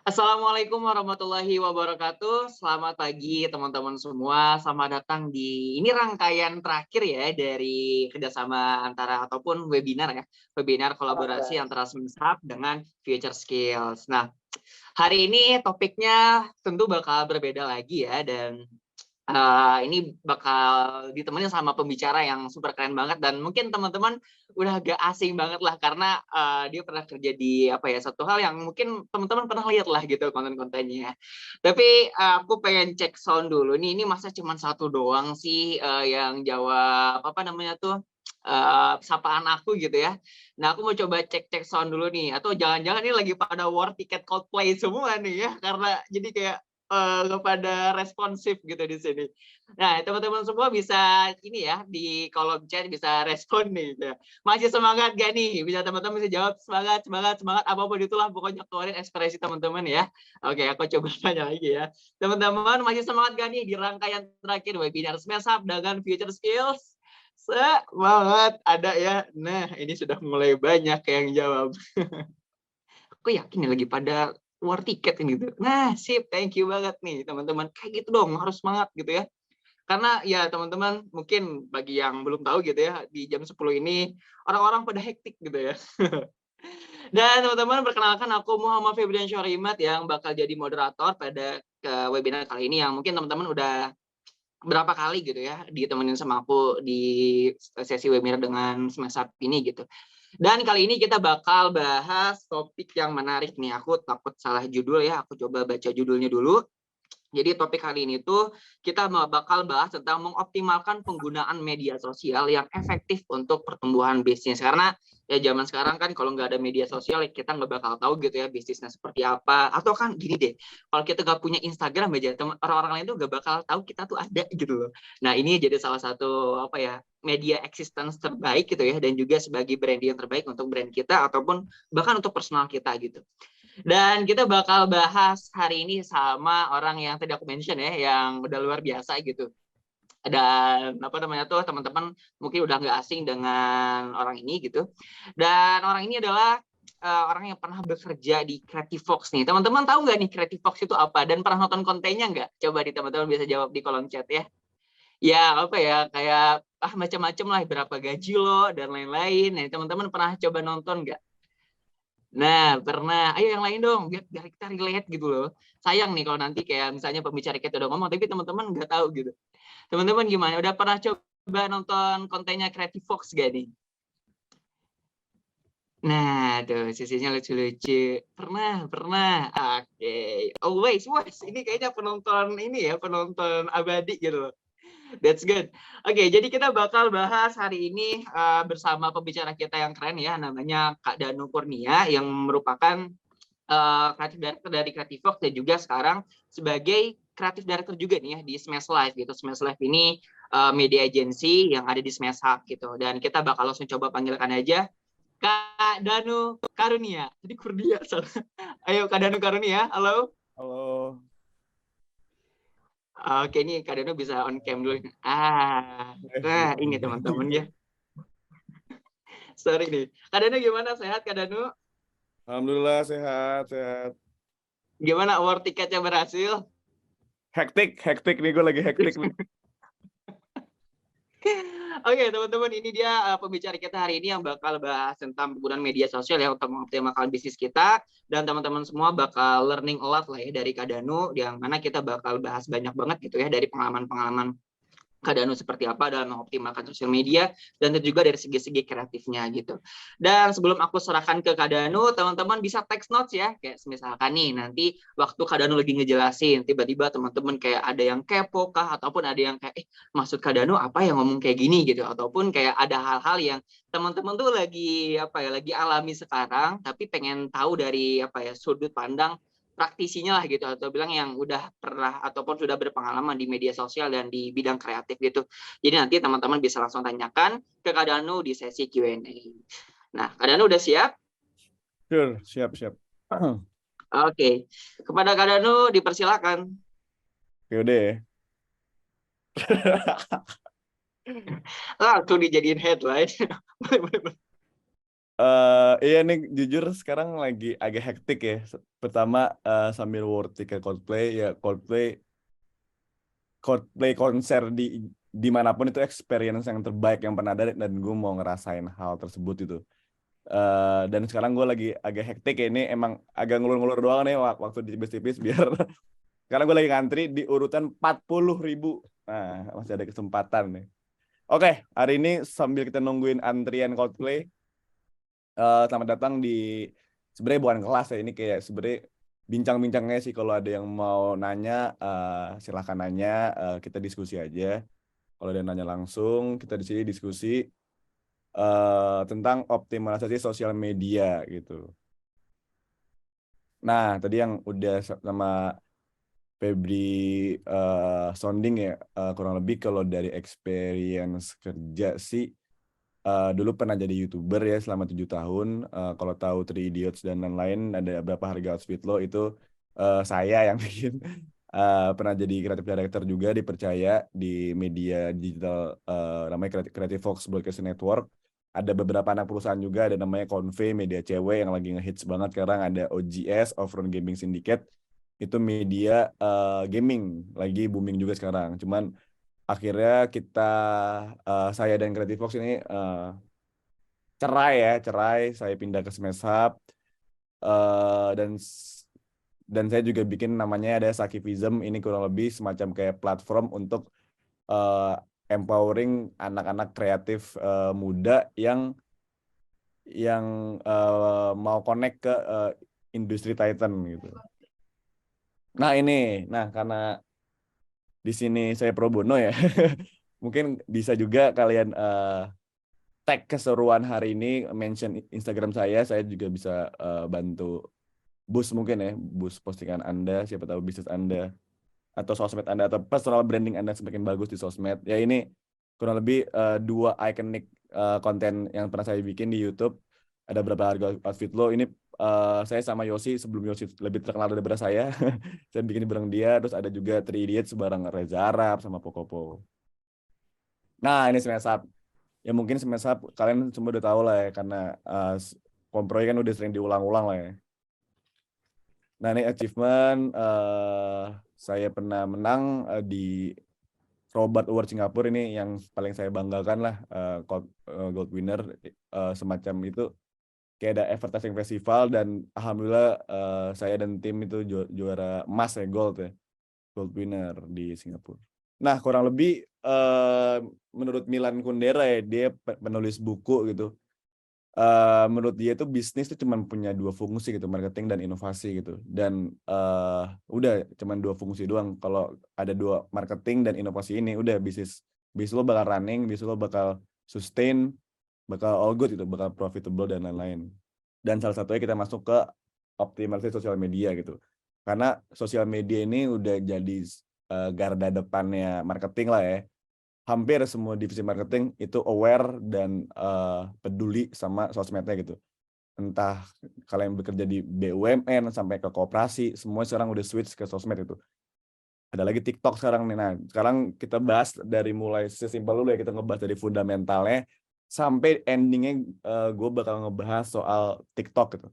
Assalamualaikum warahmatullahi wabarakatuh. Selamat pagi teman-teman semua. Selamat datang di ini rangkaian terakhir ya dari kerjasama antara ataupun webinar ya, webinar kolaborasi antara Semishub dengan Future Skills. Nah, hari ini topiknya tentu bakal berbeda lagi ya dan ini bakal ditemenin sama pembicara yang super keren banget dan mungkin teman-teman udah agak asing banget lah karena, dia pernah kerja di apa ya, satu hal yang mungkin teman-teman pernah lihat lah gitu konten-kontennya. Tapi, aku pengen cek sound dulu nih, ini masa cuman satu doang sih, yang jawab apa namanya tuh, sapaan aku gitu ya. Nah, aku mau coba cek-cek sound dulu nih, atau jangan-jangan ini lagi pada war tiket Coldplay semua nih ya, karena jadi kayak nggak pada responsif gitu di sini. Nah, teman-teman semua bisa ini ya, di kolom chat bisa respon nih gitu ya. Masih semangat gak nih? Bisa teman-teman bisa jawab semangat semangat semangat, apapun itulah pokoknya keluarin ekspresi teman-teman ya. Oke, aku coba tanya lagi ya. Teman-teman masih semangat gak nih di rangkaian terakhir webinar Semeshub dengan Future Skills? Semangat, ada ya. Nah, ini sudah mulai banyak yang jawab. Aku yakin nih lagi pada war tiket ini gitu. Nah, sip, thank you banget nih teman-teman. Kayak gitu dong, harus semangat gitu ya. Karena ya teman-teman mungkin bagi yang belum tahu gitu ya, di jam 10 ini orang-orang pada hektik gitu ya. Dan teman-teman perkenalkan aku Muhammad Febrian Syarimat yang bakal jadi moderator pada webinar kali ini yang mungkin teman-teman udah berapa kali gitu ya ditemenin sama aku di sesi webinar dengan Semesta ini gitu. Dan kali ini kita bakal bahas topik yang menarik nih. Aku takut salah judul ya. Aku coba baca judulnya dulu. Jadi topik kali ini tuh kita bakal bahas tentang mengoptimalkan penggunaan media sosial yang efektif untuk pertumbuhan bisnis. Karena ya zaman sekarang kan kalau nggak ada media sosial ya kita nggak bakal tahu gitu ya bisnisnya seperti apa. Atau kan gini deh, kalau kita nggak punya Instagram aja, orang-orang lain tuh nggak bakal tahu kita tuh ada gitu loh. Nah ini jadi salah satu apa ya media existence terbaik gitu ya dan juga sebagai branding yang terbaik untuk brand kita ataupun bahkan untuk personal kita gitu. Dan kita bakal bahas hari ini sama orang yang tadi aku mention ya, yang udah luar biasa gitu. Dan apa namanya tuh teman-teman mungkin udah nggak asing dengan orang ini gitu. Dan orang ini adalah orang yang pernah bekerja di Creative Fox nih. Teman-teman tahu nggak nih Creative Fox itu apa? Dan pernah nonton kontennya nggak? Coba nih teman-teman bisa jawab di kolom chat ya. Ya apa ya kayak macam-macam lah berapa gaji lo dan lain-lain. Nah teman-teman pernah coba nonton nggak? Nah, pernah. Ayo yang lain dong, biar kita relate gitu loh. Sayang nih kalau nanti kayak misalnya pembicara kita udah ngomong, tapi teman-teman nggak tahu gitu. Teman-teman gimana? Udah pernah coba nonton kontennya Creative Fox gak nih? Nah, tuh sisinya lucu-lucu. Pernah, pernah. Oke. Always, wah, ini kayaknya penonton ini ya, penonton abadi gitu loh. That's good. Oke, jadi kita bakal bahas hari ini bersama pembicara kita yang keren ya, namanya Kak Danu Kurnia yang merupakan kreatif director dari Creative Fox dan juga sekarang sebagai kreatif director juga nih ya di Smash Live gitu. Smash Live ini media agency yang ada di Smash Hub gitu. Dan kita bakal langsung coba panggilkan aja Kak Danu Karunia. Jadi Kurnia salah. Ayo Kak Danu Karunia, halo. Halo. Oke, ini Kak Danu bisa on cam dulu. Nah ini teman-teman ya. Sorry nih. Kak Danu gimana? Sehat Kak Danu? Alhamdulillah sehat, sehat. Gimana war tiketnya berhasil? Hektik nih, gue lagi hektik nih. Oke, teman-teman, ini dia pembicara kita hari ini yang bakal bahas tentang penggunaan media sosial ya untuk mengoptimalkan bisnis kita. Dan teman-teman semua bakal learning a lot lah ya dari Kak Danu, yang mana kita bakal bahas banyak banget gitu ya dari pengalaman-pengalaman Kak Danu seperti apa dalam mengoptimalkan sosial media dan juga dari segi-segi kreatifnya gitu. Dan sebelum aku serahkan ke Kak Danu, teman-teman bisa text notes ya, kayak misalkan nih nanti waktu Kak Danu lagi ngejelasin, tiba-tiba teman-teman kayak ada yang kepo kah ataupun ada yang kayak maksud Kak Danu apa yang ngomong kayak gini gitu ataupun kayak ada hal-hal yang teman-teman tuh lagi apa ya lagi alami sekarang tapi pengen tahu dari apa ya sudut pandang praktisinya lah gitu atau bilang yang udah pernah ataupun sudah berpengalaman di media sosial dan di bidang kreatif gitu. Jadi nanti teman-teman bisa langsung tanyakan ke Kak Danu di sesi Q&A. Nah, Kak Danu udah siap? Sure, siap. Oke. Kepada Kak Danu dipersilakan. Yaudah. Langsung dijadiin headline. Iya nih jujur sekarang lagi agak hektik ya. Pertama sambil work ticket Coldplay ya Coldplay konser dimanapun itu experience yang terbaik yang pernah ada dan gue mau ngerasain hal tersebut itu. Dan sekarang gue lagi agak hektik ya, ini emang agak ngulur-ngulur doang nih waktu tipis-tipis biar sekarang gue lagi ngantri di urutan 40.000. Nah, masih ada kesempatan nih. Oke, hari ini sambil kita nungguin antrian Coldplay, selamat datang di sebenarnya bukan kelas ya, ini kayak sebenarnya bincang-bincangnya sih. Kalau ada yang mau nanya, silahkan nanya, kita diskusi aja. Kalau ada yang nanya langsung, kita di sini diskusi tentang optimalisasi sosial media gitu. Nah, tadi yang udah sama Febri sounding ya, kurang lebih kalau dari experience kerja sih, dulu pernah jadi YouTuber ya selama 7 tahun. Kalau tahu Three Idiots dan lain-lain, ada berapa harga outfit lo itu saya yang bikin. Pernah jadi creative director juga, dipercaya di media digital namanya Creative Fox Broadcasting Network. Ada beberapa anak perusahaan juga, ada namanya Conve, media cewek yang lagi ngehits banget sekarang. Ada OGS, Offroad Gaming Syndicate, itu media gaming lagi booming juga sekarang. Cuman akhirnya saya dan Creative Fox ini cerai. Saya pindah ke Smash Hub, dan saya juga bikin namanya ada Sakivism. Ini kurang lebih semacam kayak platform untuk uh, empowering anak-anak kreatif muda yang mau connect ke industri Titan gitu. Nah karena di sini saya pro bono ya, mungkin bisa juga kalian tag keseruan hari ini, mention Instagram saya juga bisa bantu boost mungkin ya, boost postingan Anda, siapa tahu bisnis Anda atau sosmed Anda atau personal branding Anda semakin bagus di sosmed. Ya ini kurang lebih dua iconic konten yang pernah saya bikin di YouTube. Ada berapa harga outfit lo ini, saya sama Yosi sebelum Yosi lebih terkenal daripada saya. Saya bikin bareng dia. Terus ada juga Three Idiots bareng Reza Arab sama Pocopo. Nah ini Smash Up. Ya mungkin Smash Up kalian semua udah tahu lah ya, karena komproy kan udah sering diulang-ulang lah ya. Nah ini achievement, saya pernah menang di Robert Award Singapura, ini yang paling saya banggakan lah, gold winner, semacam itu kayak ada advertising festival, dan alhamdulillah saya dan tim itu juara emas ya, gold winner di Singapura. Nah kurang lebih menurut Milan Kundera ya, dia penulis buku gitu. Menurut dia tuh bisnis tuh cuma punya dua fungsi gitu, marketing dan inovasi gitu. Dan udah cuma dua fungsi doang. Kalau ada dua, marketing dan inovasi, ini udah bisnis lo bakal running, bisnis lo bakal sustain, bakal all good gitu, bakal profitable dan lain-lain. Dan salah satunya kita masuk ke optimalisasi sosial media gitu. Karena sosial media ini udah jadi garda depannya marketing lah ya. Hampir semua divisi marketing itu aware dan peduli sama sosmednya gitu. Entah kalian bekerja di BUMN sampai ke koperasi, semua sekarang udah switch ke sosmed itu. Ada lagi TikTok sekarang nih. Nah, sekarang kita bahas dari mulai sesimpel dulu ya, kita ngebahas dari fundamentalnya sampai endingnya. Gue bakal ngebahas soal TikTok gitu.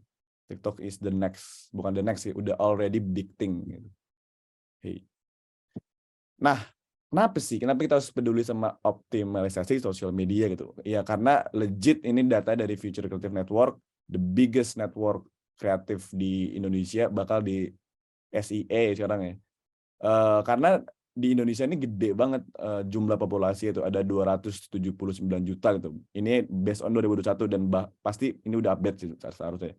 TikTok is the next, bukan the next sih, udah already big thing gitu. Hey. Nah, kenapa kita harus peduli sama optimalisasi sosial media gitu? Ya karena legit ini data dari Future Creative Network, the biggest network kreatif di Indonesia, bakal di SIA sekarang ya. Karena di Indonesia ini gede banget jumlah populasi itu, ada 279 juta gitu. Ini based on 2021 dan pasti ini udah update sih seharusnya.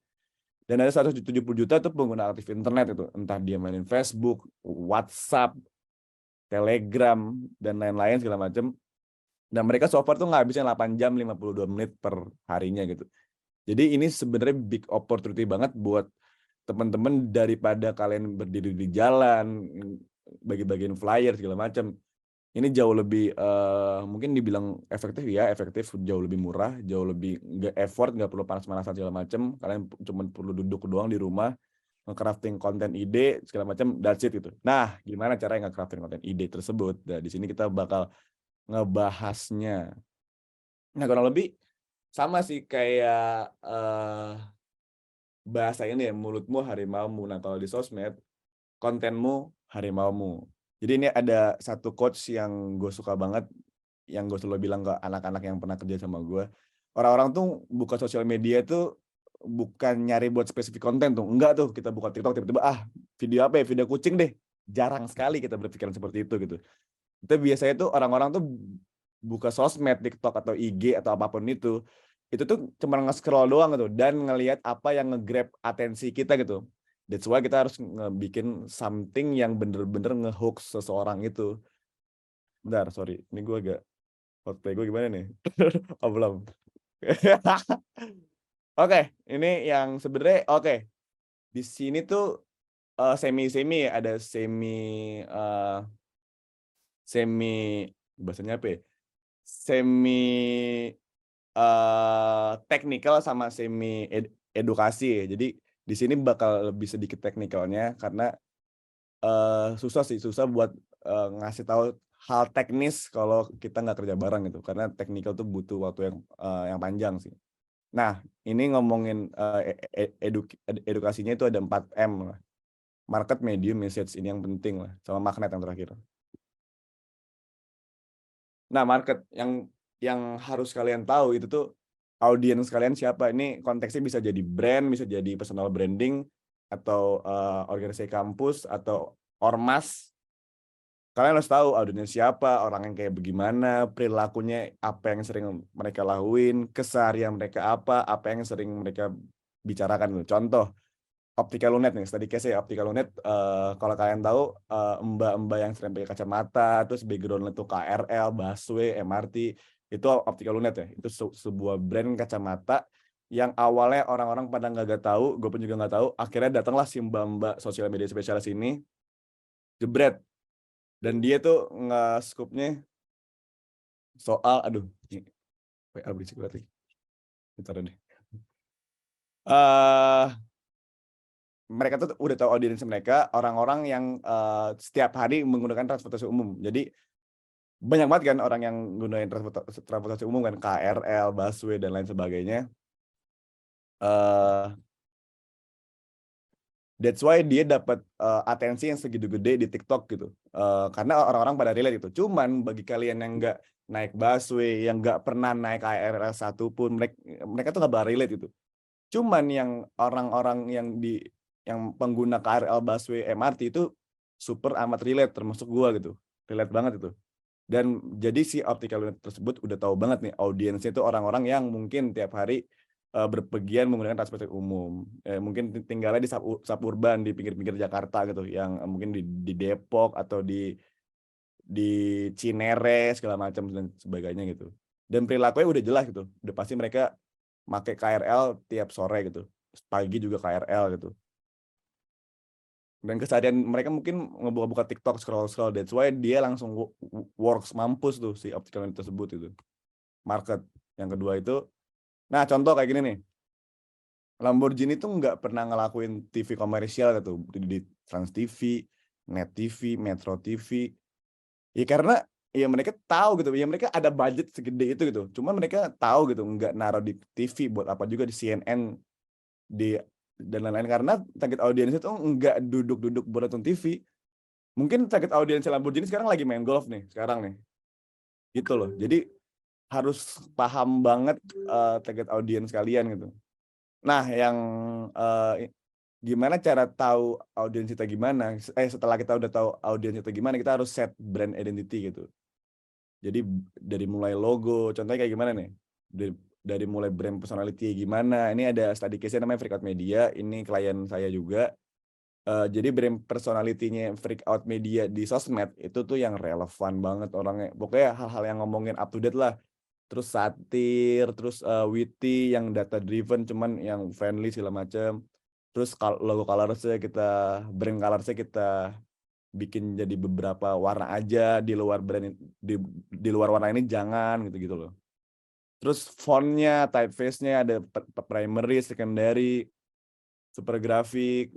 Dan ada 170 juta itu pengguna aktif internet itu, entah dia mainin Facebook, WhatsApp, Telegram, dan lain-lain segala macam. Dan mereka so far tuh ngabisin 8 jam 52 menit per harinya gitu. Jadi ini sebenarnya big opportunity banget buat teman-teman, daripada kalian berdiri di jalan, bagi-bagiin flyer segala macam. Ini jauh lebih mungkin dibilang efektif ya, efektif, jauh lebih murah, jauh lebih nggak effort, nggak perlu panas-panasan segala macam. Kalian cuma perlu duduk doang di rumah, nge-crafting konten ide segala macam, that's it gitu. Nah, gimana cara nge-crafting konten ide tersebut? Nah, di sini kita bakal ngebahasnya. Nah, kurang lebih sama sih kayak bahasa ini ya, mulutmu harimaumu. Nah, kalau di sosmed, kontenmu harimaumu. Jadi ini ada satu quotes yang gue suka banget, yang gue selalu bilang ke anak-anak yang pernah kerja sama gue. Orang-orang tuh buka sosial media tuh bukan nyari buat spesifik konten tuh. Enggak tuh, kita buka TikTok tiba-tiba, video apa ya? Video kucing deh. Jarang sekali kita berpikiran seperti itu gitu. Itu biasanya tuh orang-orang tuh buka sosmed, TikTok atau IG atau apapun itu tuh cuma nge-scroll doang gitu dan ngelihat apa yang nge-grab atensi kita gitu. That's why kita harus ngebikin something yang bener-bener nge-hook seseorang itu. Bentar, sorry. Ini gue agak outplay gue gimana nih? Oh, belum. Oke, ini yang sebenarnya oke. Di sini tuh semi-semi ada semi bahasanya apa ya? Semi technical sama semi edukasi ya. Jadi di sini bakal lebih sedikit teknikalnya karena susah buat ngasih tahu hal teknis kalau kita nggak kerja bareng gitu. Karena teknikal tuh butuh waktu yang panjang sih. Nah, ini ngomongin edukasinya itu ada 4M lah. Market, medium, message, ini yang penting lah. Sama magnet yang terakhir. Nah, market yang harus kalian tahu itu tuh audiens kalian siapa. Ini konteksnya bisa jadi brand, bisa jadi personal branding, atau organisasi kampus, atau ormas. Kalian harus tahu audiens siapa, orang yang kayak bagaimana, perilakunya apa yang sering mereka lakuin, keseharian mereka apa yang sering mereka bicarakan. Contoh, Optika Lunet nih, tadi case Optika Lunet, kalau kalian tahu mbak-mbak yang sering pakai kacamata, terus background itu KRL, busway, MRT, itu Optika Lunet ya. Itu sebuah brand kacamata yang awalnya orang-orang pada nggak tahu, gue pun juga nggak tahu. Akhirnya datanglah si mbak-mbak sosial media spesialis ini, jebret. Dan dia tuh nge-scoop-nya soal, aduh, WA berisik banget nih. Bentar deh. Mereka tuh udah tahu audiens mereka, orang-orang yang setiap hari menggunakan transportasi umum. Jadi banyak banget kan orang yang gunain transportasi umum kan, KRL, busway dan lain sebagainya. That's why dia dapat atensi yang segitu gede di TikTok gitu. Karena orang-orang pada relate itu. Cuman bagi kalian yang nggak naik busway, yang nggak pernah naik KRL satupun, mereka tuh nggak bakal relate itu. Cuman yang orang-orang yang pengguna KRL, busway, MRT itu super amat relate, termasuk gua gitu. Relate banget itu. Dan jadi si optical unit tersebut udah tahu banget nih audiensnya itu orang-orang yang mungkin tiap hari berpergian menggunakan transportasi umum. Mungkin tinggalnya di suburban, di pinggir-pinggir Jakarta gitu, yang mungkin di Depok atau di Cinere segala macam dan sebagainya gitu. Dan perilakunya udah jelas gitu. Udah pasti mereka pakai KRL tiap sore gitu. Pagi juga KRL gitu. Dan keseharian mereka mungkin ngebuka-buka TikTok, scroll-scroll. That's why dia langsung works mampus tuh si optical unit tersebut itu. Market. Yang kedua itu, nah contoh kayak gini nih. Lamborghini tuh nggak pernah ngelakuin TV komersial gitu. Di Trans TV, Net TV, Metro TV. Ya karena ya mereka tahu gitu. Ya mereka ada budget segede itu gitu. Cuma mereka tahu gitu. Nggak naruh di TV buat apa juga di CNN. Dan lain-lain. Karena target audiens itu nggak duduk-duduk buat nonton TV. Mungkin target audiens Lamborghini sekarang lagi main golf nih, sekarang nih. Gitu loh. Jadi harus paham banget target audiens kalian gitu. Nah, yang gimana cara tahu audiens kita gimana? Setelah kita udah tahu audiens kita gimana, kita harus set brand identity gitu. Jadi dari mulai logo, contohnya kayak gimana nih? Dari mulai brand personality gimana? Ini ada study case namanya Freakout Media. Ini klien saya juga. Jadi brand personality-nya Freakout Media di sosmed itu tuh yang relevan banget orangnya. Pokoknya hal-hal yang ngomongin up to date lah. Terus satir, terus witty, yang data driven, cuman yang friendly segala macam. Terus logo color-nya brand color-nya kita bikin jadi beberapa warna aja, di luar brand di luar warna ini jangan gitu-gitu loh. Terus font-nya, typeface-nya ada primary, secondary, super grafik,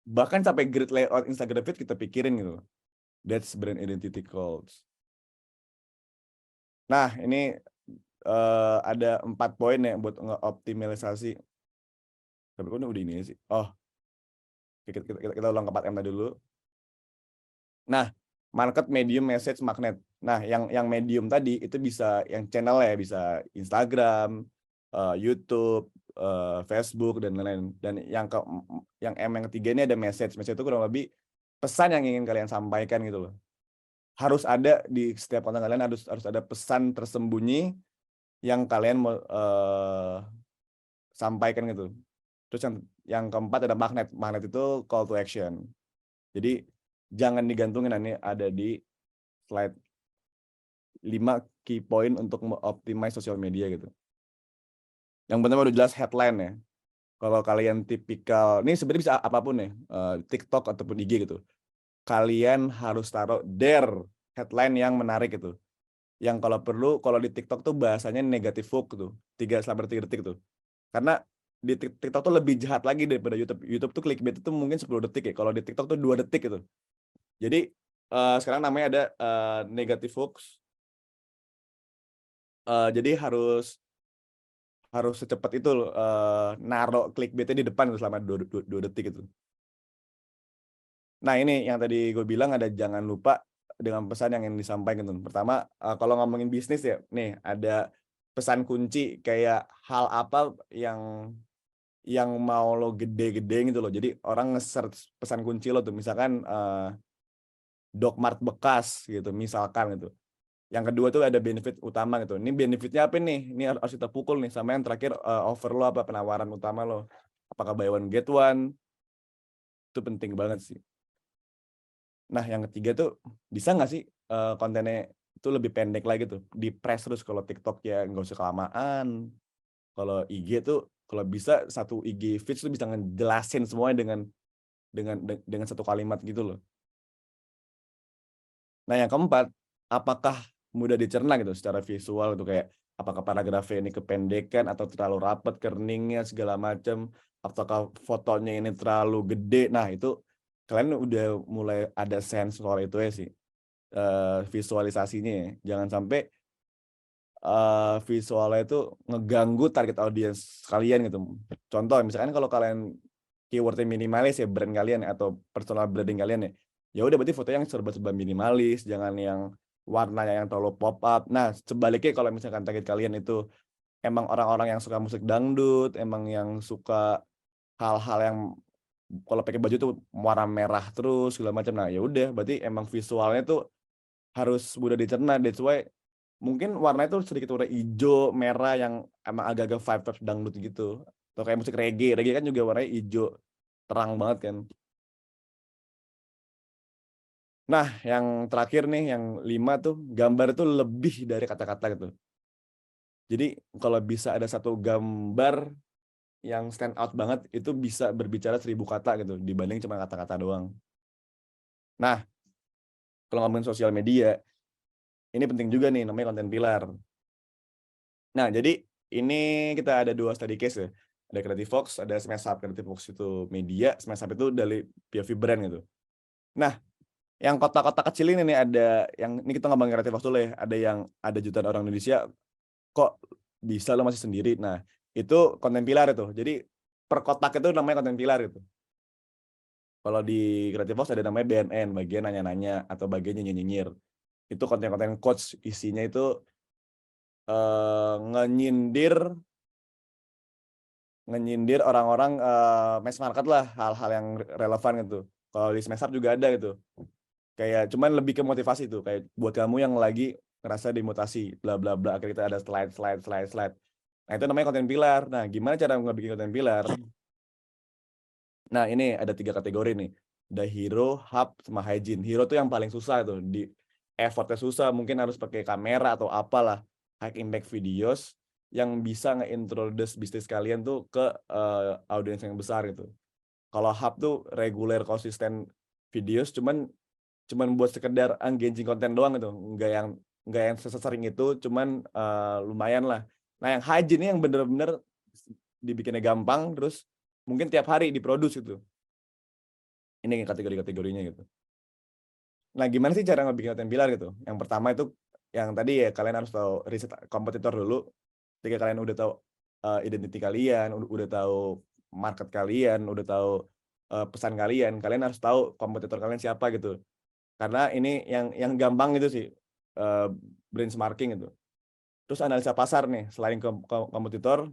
bahkan sampai grid layout Instagram feed kita pikirin gitu. That's brand identity calls. Nah, ini ada 4 poin ya buat ngeoptimalisasi. Tapi kok udah ini sih. Oh, kita ulang ke 4M tadi dulu. Nah, market, medium, message, magnet. Nah, yang medium tadi itu bisa yang channel ya, bisa Instagram, YouTube, Facebook dan lain-lain. Dan yang yang ketiga ini ada message. Message itu kurang lebih pesan yang ingin kalian sampaikan gitu loh. Harus ada di setiap konten kalian, harus ada pesan tersembunyi yang kalian mau sampaikan gitu. Terus yang keempat ada magnet. Magnet itu call to action. Jadi jangan digantungin, ini ada di slide 5 key point untuk optimize sosial media gitu. Yang pertama udah jelas headline ya. Kalau kalian tipikal, ini sebenarnya bisa apapun ya, TikTok ataupun IG gitu. Kalian harus taruh headline yang menarik gitu. Yang kalau perlu, kalau di TikTok tuh bahasanya negative hook tuh, 3-3 detik tuh. Karena di TikTok tuh lebih jahat lagi daripada YouTube. YouTube tuh clickbait itu mungkin 10 detik ya. Kalau di TikTok tuh 2 detik gitu. Jadi sekarang namanya ada negative hooks. Jadi harus secepat itu naruh clickbait-nya di depan selama 2 detik itu. Nah ini yang tadi gue bilang, ada jangan lupa dengan pesan yang ingin disampaikan. Pertama, kalau ngomongin bisnis ya, nih ada pesan kunci kayak hal apa yang mau lo gede-gede gitu loh. Jadi orang nge-search pesan kunci lo tuh, misalkan Dogmart bekas gitu, misalkan gitu. Yang kedua tuh ada benefit utama gitu. Ini benefitnya apa nih? Ini harus kita pukul nih. Sama yang terakhir, offer lo apa, penawaran utama lo. Apakah buy one get one? Itu penting banget sih. Nah, yang ketiga tuh bisa nggak sih kontennya itu lebih pendek lagi tuh, di press terus. Kalau TikTok ya nggak usah kelamaan. Kalau IG tuh kalau bisa satu IG feeds tuh bisa ngejelasin semuanya dengan satu kalimat gitu loh. Nah, yang keempat, apakah mudah dicerna gitu secara visual itu, kayak apakah paragrafnya ini kependekan atau terlalu rapat, kerningnya segala macam, apakah fotonya ini terlalu gede. Nah, itu kalian udah mulai ada sense soal itu ya sih, visualisasinya ya. Jangan sampai visualnya itu ngeganggu target audiens kalian gitu. Contoh misalkan kalau kalian keywordnya minimalis ya, brand kalian atau personal branding kalian ya, ya udah berarti foto yang serba-serba minimalis, jangan yang warnanya yang terlalu pop up. Nah, sebaliknya kalau misalkan target kalian itu emang orang-orang yang suka musik dangdut, emang yang suka hal-hal yang kalau pakai baju tuh warna merah terus segala macam. Nah, ya udah berarti emang visualnya tuh harus mudah dicerna. That's why mungkin warnanya tuh sedikit warna hijau, merah yang emang agak-agak vibes dangdut gitu. Atau kayak musik reggae. Reggae kan juga warnanya hijau terang banget kan. Nah, yang terakhir nih, yang 5 tuh, gambar itu lebih dari kata-kata gitu. Jadi kalau bisa ada satu gambar yang stand out banget, itu bisa berbicara 1000 kata gitu, dibanding cuma kata-kata doang. Nah, kalau ngomongin sosial media, ini penting juga nih, namanya konten pilar. Nah, jadi ini kita ada 2 study case ya. Ada Creative Fox, ada Smash Up. Creative Fox itu media, Smash Up itu dari POV brand gitu. Nah, yang kota-kota kecil ini nih, ada yang, ini kita ngomongin Creative Fox dulu ya, ada yang ada jutaan orang Indonesia, kok bisa lo masih sendiri. Nah, itu konten pilar itu. Jadi per kotak itu namanya konten pilar itu. Kalau di Creative Fox ada namanya BNN, bagian nanya-nanya atau bagian nyinyir-nyinyir. Itu konten-konten coach, isinya itu ngenyindir orang-orang mass market lah, hal-hal yang relevan gitu. Kalau di Smash Up juga ada gitu. Kayak cuman lebih ke motivasi tuh, kayak buat kamu yang lagi ngerasa dimutasi, bla bla bla. Akhirnya kita ada slide. Nah, itu namanya konten pilar. Nah, gimana cara ngebikin konten pilar? Nah, ini ada 3 kategori nih. Ada hero, hub, sama hygiene. Hero tuh yang paling susah tuh. Di effortnya susah, mungkin harus pakai kamera atau apalah. High impact videos yang bisa nge-introduce bisnis kalian tuh ke audiens yang besar gitu. Kalau hub tuh reguler, konsisten videos, cuman buat sekedar engaging konten doang gitu. Enggak yang sesering itu, cuman lumayan lah. Nah, yang hygiene ini yang bener-bener dibikinnya gampang, terus mungkin tiap hari diproduksi gitu. Ini kategori-kategorinya gitu. Nah, gimana sih cara ngebikin konten pilar gitu? Yang pertama itu yang tadi ya kalian harus tahu riset kompetitor dulu. Ketika kalian udah tahu identiti kalian, udah tahu market kalian, udah tahu pesan kalian, kalian harus tahu kompetitor kalian siapa gitu. Karena ini yang gampang itu sih benchmarking itu. Terus analisa pasar nih, selain kompetitor,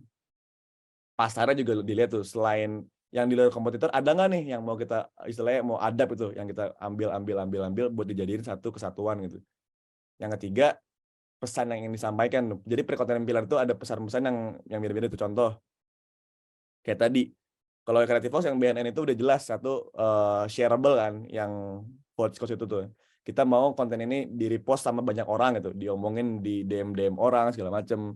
pasarnya juga dilihat tuh. Selain yang di luar kompetitor, ada nggak nih yang mau kita istilahnya mau adapt itu, yang kita ambil buat dijadiin satu kesatuan gitu. Yang ketiga, pesan yang ingin disampaikan. Jadi per-content pillar itu ada pesan-pesan yang beda-beda tuh. Contoh kayak tadi, kalau Creative Fox yang BNN itu udah jelas satu shareable kan, yang quotes itu tuh. Kita mau konten ini di-repost sama banyak orang gitu, diomongin di DM orang segala macem.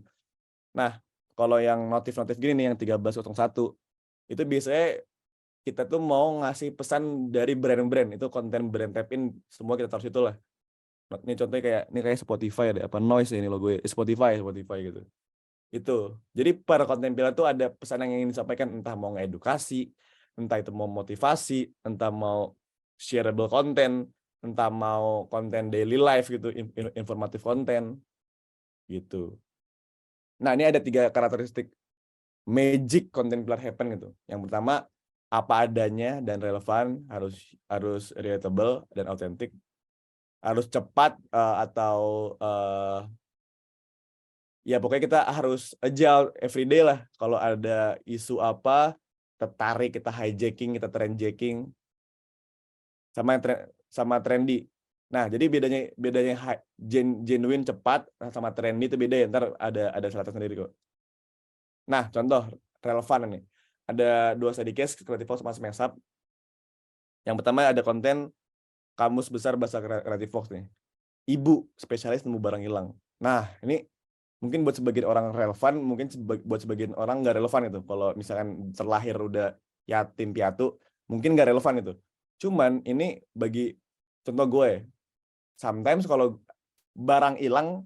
Nah, kalau yang notif-notif gini nih yang 1301 itu biasanya kita tuh mau ngasih pesan dari brand-brand, itu konten brand tap in semua kita taruh situ lah. Ini contohnya kayak Spotify ada apa Noise ini logo Spotify gitu. Itu. Jadi per konten pilar tuh ada pesan yang ingin disampaikan, entah mau ngedukasi, entah itu mau motivasi, entah mau shareable konten, entah mau konten daily life gitu, informatif konten gitu. Nah, ini ada 3 karakteristik magic content pillar happen gitu. Yang pertama, apa adanya dan relevan, harus relatable dan authentic, harus cepat atau ya pokoknya kita harus agile everyday lah. Kalau ada isu apa, tertarik, kita hijacking, kita trendjacking, sama trendy. Nah, jadi bedanya genuine cepat sama trendy itu beda ya. Ntar ada salah sendiri kok. Nah, contoh relevan nih. Ada 2 study case Creative Fox sama Smash Up. Yang pertama ada konten Kamus Besar Bahasa Creative Fox nih. Ibu spesialis nemu barang hilang. Nah, ini mungkin buat sebagian orang relevan, mungkin buat sebagian orang nggak relevan itu. Kalau misalkan terlahir udah yatim piatu, mungkin nggak relevan itu. Cuman ini bagi contoh gue, sometimes kalau barang hilang,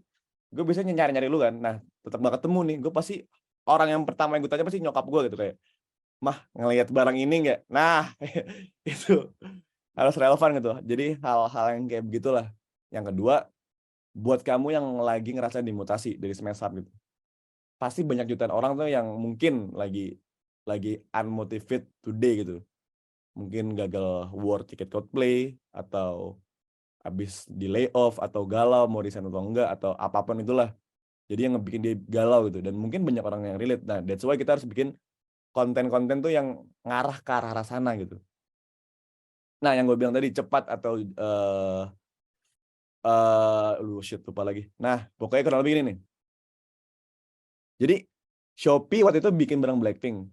gue biasanya nyari-nyari lu kan. Nah, tetap nggak ketemu nih. Gue pasti orang yang pertama yang gue tanya pasti nyokap gue gitu kayak, mah ngelihat barang ini nggak? Nah, itu harus relevan gitu. Jadi hal-hal yang kayak begitulah. Yang kedua, buat kamu yang lagi ngerasa dimutasi dari Smash Up gitu. Pasti banyak jutaan orang tuh yang mungkin lagi unmotivated today gitu. Mungkin gagal war tiket Coldplay, atau habis di layoff, atau galau mau resign atau enggak, atau apapun itulah. Jadi yang ngebikin dia galau gitu. Dan mungkin banyak orang yang relate. Nah, that's why kita harus bikin konten-konten tuh yang ngarah ke arah sana gitu. Nah, yang gue bilang tadi cepat atau lupa lagi. Nah, pokoknya kurang lebih ini nih. Jadi Shopee waktu itu bikin barang Blackpink.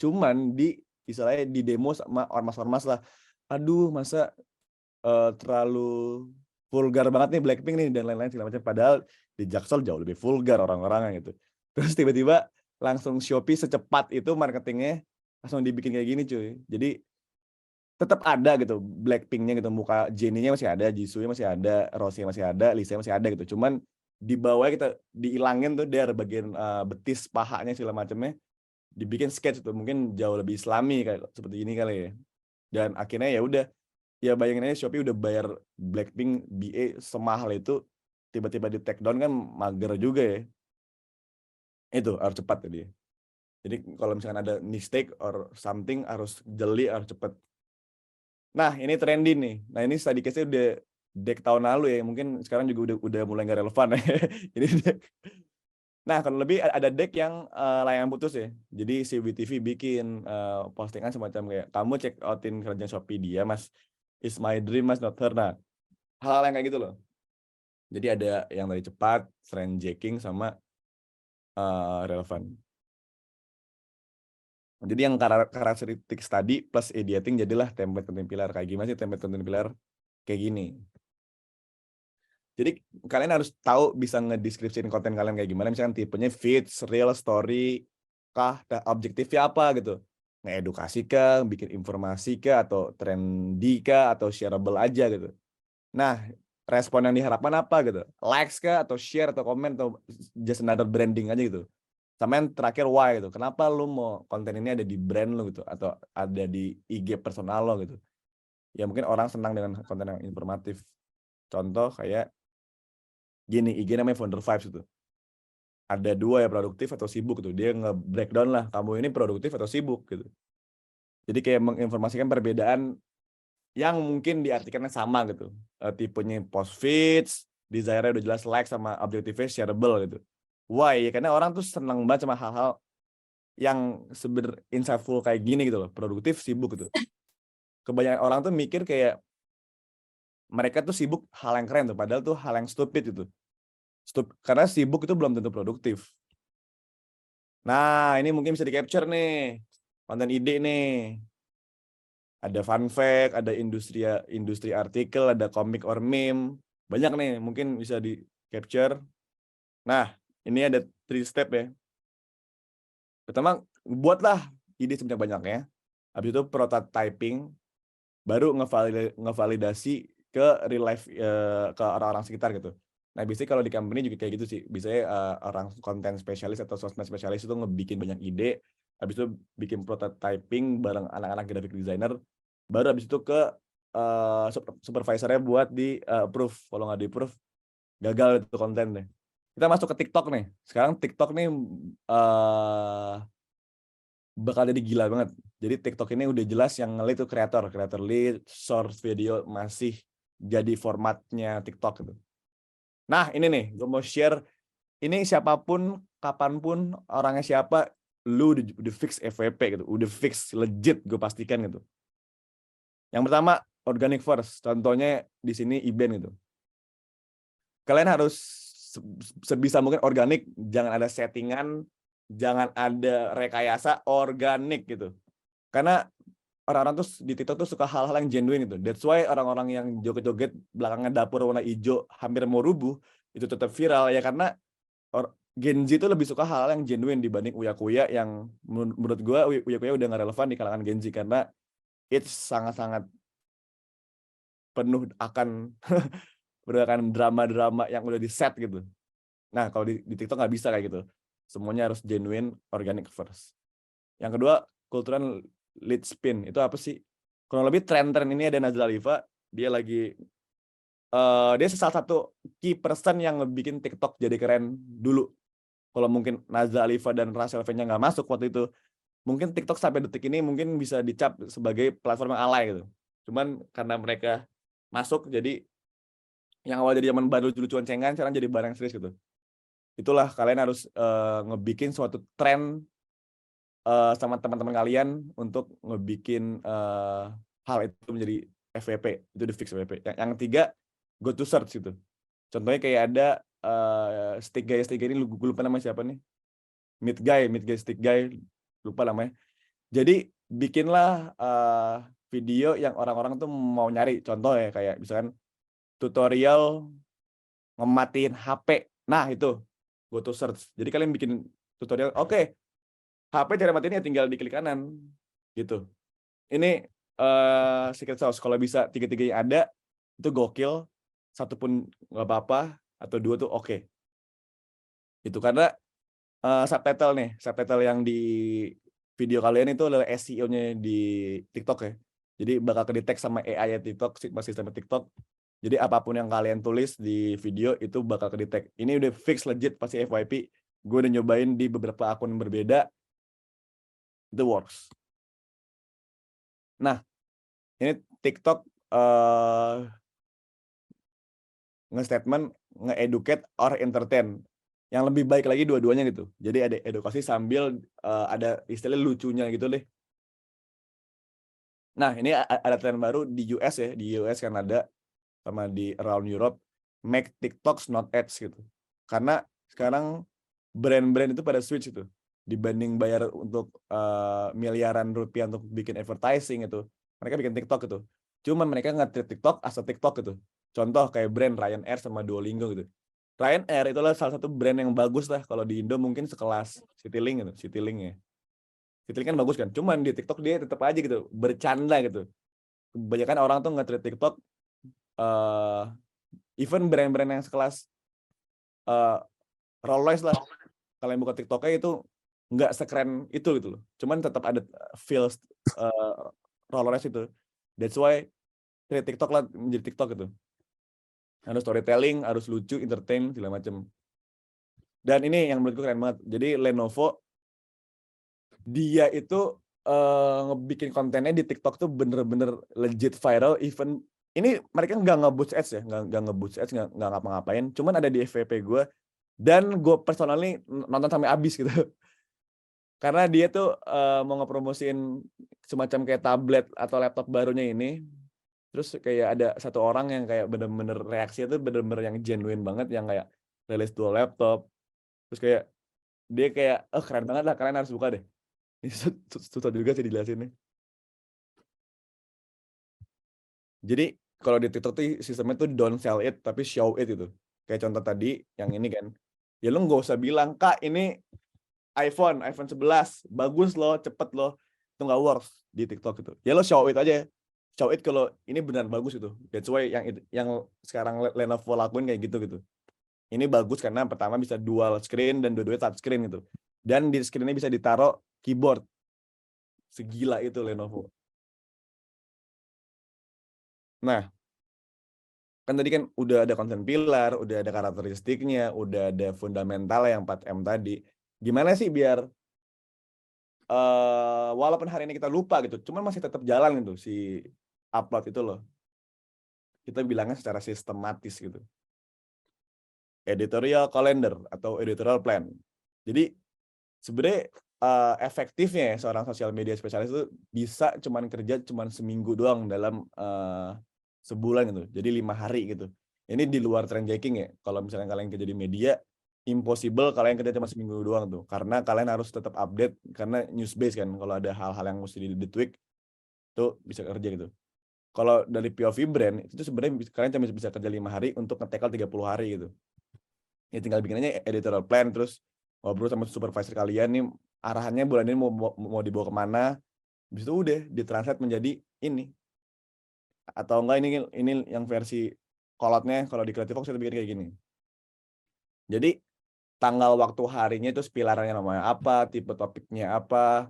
Cuman istilahnya di demo sama ormas-ormas lah. Aduh, masa terlalu vulgar banget nih Blackpink nih dan lain-lain segala macam. Padahal di Jaksel jauh lebih vulgar orang-orangnya gitu. Terus tiba-tiba langsung Shopee secepat itu marketingnya langsung dibikin kayak gini cuy. Jadi tetap ada gitu Blackpink-nya gitu, muka Jennie-nya masih ada, Jisoo-nya masih ada, Rosé masih ada, Lisa masih ada gitu. Cuman di bawahnya kita dihilangin tuh dari bagian betis pahanya segala macamnya, dibikin sketch tuh mungkin jauh lebih islami kayak seperti ini kali ya. Dan akhirnya ya udah, ya bayangin aja Shopee udah bayar Blackpink BA semahal itu, tiba-tiba di take down kan mager juga ya. Itu harus cepat tadi. Jadi kalau misalkan ada mistake or something harus jeli, harus cepat. Nah, ini trending nih. Nah, ini study case-nya udah deck tahun lalu ya. Mungkin sekarang juga udah mulai nggak relevan ya. Ini deck. Nah, kalau lebih ada deck yang layangan putus ya. Jadi si WTV bikin postingan semacam kayak, kamu check outin kerjaan Shopee dia, Mas. It's my dream, Mas, not her. Nah, hal-hal yang kayak gitu loh. Jadi ada yang tadi cepat, trend jacking, sama relevan. Jadi yang karakteristik tadi plus editing jadilah template content pillar. Kayak gimana sih template content pillar? Kayak gini. Jadi kalian harus tahu bisa ngedeskripsiin konten kalian kayak gimana. Misalkan tipenya feeds, real, story, kah, objektifnya apa gitu. Ngedukasi kah, bikin informasi kah, atau trendy kah, atau shareable aja gitu. Nah, respon yang diharapkan apa gitu. Likes kah, atau share, atau komen, atau just another branding aja gitu. Sama yang terakhir why gitu. Kenapa lu mau konten ini ada di brand lu gitu, atau ada di IG personal lo gitu. Ya mungkin orang senang dengan konten yang informatif. Contoh kayak Gini, IG namanya Founder Vibes itu. Ada 2 ya, produktif atau sibuk tuh. Dia nge-breakdown lah, kamu ini produktif atau sibuk gitu. Jadi kayak menginformasikan perbedaan yang mungkin diartikannya sama gitu. Tipenya post feeds, desire-nya udah jelas like sama objektifnya shareable gitu. Why? Ya karena orang tuh seneng banget sama hal-hal yang insightful kayak gini gitu loh, produktif, sibuk gitu. Kebanyakan orang tuh mikir kayak mereka tuh sibuk hal yang keren tuh, padahal tuh hal yang stupid itu. Karena sibuk itu belum tentu produktif. Nah, ini mungkin bisa di-capture nih, konten ide nih. Ada fun fact, ada industri artikel, ada komik or meme. Banyak nih, mungkin bisa di-capture. Nah, ini ada 3 step ya. Pertama, buatlah ide sebanyak-banyaknya. Habis itu prototyping, baru ngevalidasi ke real life, ke orang-orang sekitar gitu. Nah, biasanya kalau di company juga kayak gitu sih. Biasanya orang konten spesialis atau sosmed spesialis itu ngebikin banyak ide, habis itu bikin prototyping bareng anak-anak graphic designer, baru habis itu ke supervisornya buat di approve. Kalau nggak di approve, gagal itu konten deh. Kita masuk ke TikTok nih. Sekarang TikTok nih bakal jadi gila banget. Jadi TikTok ini udah jelas yang nge-lead tuh creator lead, short video masih jadi formatnya TikTok gitu. Nah, ini nih, gue mau share. Ini siapapun, kapanpun, orangnya siapa, lu udah fix FYP gitu. Udah fix, legit, gue pastikan gitu. Yang pertama, organic first. Contohnya di sini Iben gitu. Kalian harus sebisa mungkin organik, jangan ada settingan, jangan ada rekayasa, organik gitu. Karena orang-orang tuh di TikTok tuh suka hal-hal yang genuine gitu. That's why orang-orang yang joget-joget belakangnya dapur warna hijau hampir mau rubuh itu tetap viral ya, karena Gen Z itu lebih suka hal-hal yang genuine dibanding uya-kuya yang menurut gue uya-kuya udah nggak relevan di kalangan Gen Z karena it's sangat-sangat penuh akan berdasarkan drama-drama yang udah di set gitu. Nah, kalau di TikTok nggak bisa kayak gitu. Semuanya harus genuine, organic first. Yang kedua, cultural lead spin. Itu apa sih? Kurang lebih tren-tren ini ada Nazla Alifa. Dia lagi dia salah satu key person yang ngebikin TikTok jadi keren dulu. Kalau mungkin Nazla Alifa dan Rachel V-nya nggak masuk waktu itu, mungkin TikTok sampai detik ini mungkin bisa dicap sebagai platform yang alay gitu. Cuman karena mereka masuk, jadi yang awal jadi zaman baru lucu-lucuan cengan, sekarang jadi barang serius gitu. Itulah kalian harus ngebikin suatu tren sama teman-teman kalian untuk ngebikin hal itu menjadi FYP. Itu di fix FYP. Yang ketiga, go to search gitu. Contohnya kayak ada stick guy ini, gue lupa namanya siapa nih. Mid guy stick guy, lupa namanya. Jadi bikinlah video yang orang-orang tuh mau nyari. Contoh ya kayak misalkan tutorial ngematiin HP. Nah, itu go to search. Jadi kalian bikin tutorial, oke, HP cara matiin ya tinggal diklik kanan gitu. Ini secret sauce. Kalau bisa tiga-tiganya ada, itu gokil. Satu pun nggak apa-apa, atau 2 tuh oke. Itu karena subtitle yang di video kalian itu adalah SEO-nya di TikTok ya. Jadi bakal kedetek sama AI TikTok, sistem TikTok. Jadi apapun yang kalian tulis di video itu bakal kedetek. Ini udah fix legit pasti FYP. Gue udah nyobain di beberapa akun yang berbeda. Itu works. Nah, ini TikTok nge-statement, nge-educate or entertain. Yang lebih baik lagi dua-duanya gitu. Jadi ada edukasi sambil ada istilah lucunya gitu deh. Nah, ini ada tren baru di US ya, di US, Kanada, sama di around Europe, make TikToks not ads gitu. Karena sekarang brand-brand itu pada switch itu. Dibanding bayar untuk miliaran rupiah untuk bikin advertising itu, mereka bikin TikTok itu. Cuman mereka nge-treat TikTok as a TikTok gitu. Contoh kayak brand Ryanair sama Duolingo gitu. Ryanair itulah salah satu brand yang bagus lah kalau di Indo, mungkin sekelas Citylink gitu, Citylink ya. Citylink kan bagus kan, cuman di TikTok dia tetap aja gitu, bercanda gitu. Kebanyakan orang tuh nge-treat TikTok even brand-brand yang sekelas Rolls-Royce lah, kalian buka TikToknya itu nggak sekeren itu gitu loh. Cuman tetap ada feel Rolls-Royce itu. That's why TikTok lah menjadi TikTok gitu. Harus storytelling, harus lucu, entertain, segala macam. Dan ini yang menurutku keren banget. Jadi Lenovo dia itu ngebikin kontennya di TikTok tuh bener-bener legit viral. Even ini mereka nggak nge-boost ads ya, nggak nge-boost ads, nggak ngapa-ngapain. Cuman ada di FYP gue dan gue personally nonton sampai habis gitu. Karena dia tuh mau ngepromosiin semacam kayak tablet atau laptop barunya ini. Terus kayak ada satu orang yang kayak bener-bener reaksinya tuh bener-bener yang genuine banget, yang kayak rilis dual laptop. Terus kayak dia kayak, oh keren banget lah, kalian harus buka deh. Ini susah juga sih dijelasinnya. Jadi kalau di TikTok tuh sistemnya tuh don't sell it, tapi show it itu. Kayak contoh tadi, yang ini kan. Ya lu nggak usah bilang, Kak ini iPhone 11, bagus loh, cepet loh. Itu nggak works di TikTok itu. Ya lo show it aja. Show it kalau ini benar bagus itu. That's why yang sekarang Lenovo lakuin kayak gitu. Ini bagus karena pertama bisa dual screen dan dua-duanya touch screen gitu. Dan di screen-nya bisa ditaruh keyboard. Segila itu Lenovo. Nah, kan tadi kan udah ada konten pilar, udah ada karakteristiknya, udah ada fundamental yang 4M tadi. Gimana sih biar walaupun hari ini kita lupa gitu, cuman masih tetap jalan gitu si upload itu loh. Kita bilangnya secara sistematis gitu. Editorial calendar atau editorial plan. Jadi sebenarnya efektifnya ya, seorang sosial media spesialis itu bisa cuman kerja cuman seminggu doang dalam sebulan gitu. Jadi 5 hari gitu. Ini di luar trendjacking ya. Kalau misalnya kalian kerja di media, impossible kalian kerja cuma seminggu doang tuh. Karena kalian harus tetap update karena news base kan. Kalau ada hal-hal yang mesti di-tweak tuh bisa kerja gitu. Kalau dari POV brand itu sebenarnya kalian cuma bisa kerja 5 hari untuk nge-tackle 30 hari gitu. Ya tinggal bikin aja editorial plan, terus ngobrol sama supervisor kalian nih arahannya bulan ini mau dibawa kemana, habis itu udah ditranslate menjadi ini. Atau enggak ini yang versi kolotnya kalau di Creative Fox kita bikin kayak gini. Jadi tanggal waktu harinya itu pilarnya namanya apa, tipe topiknya apa,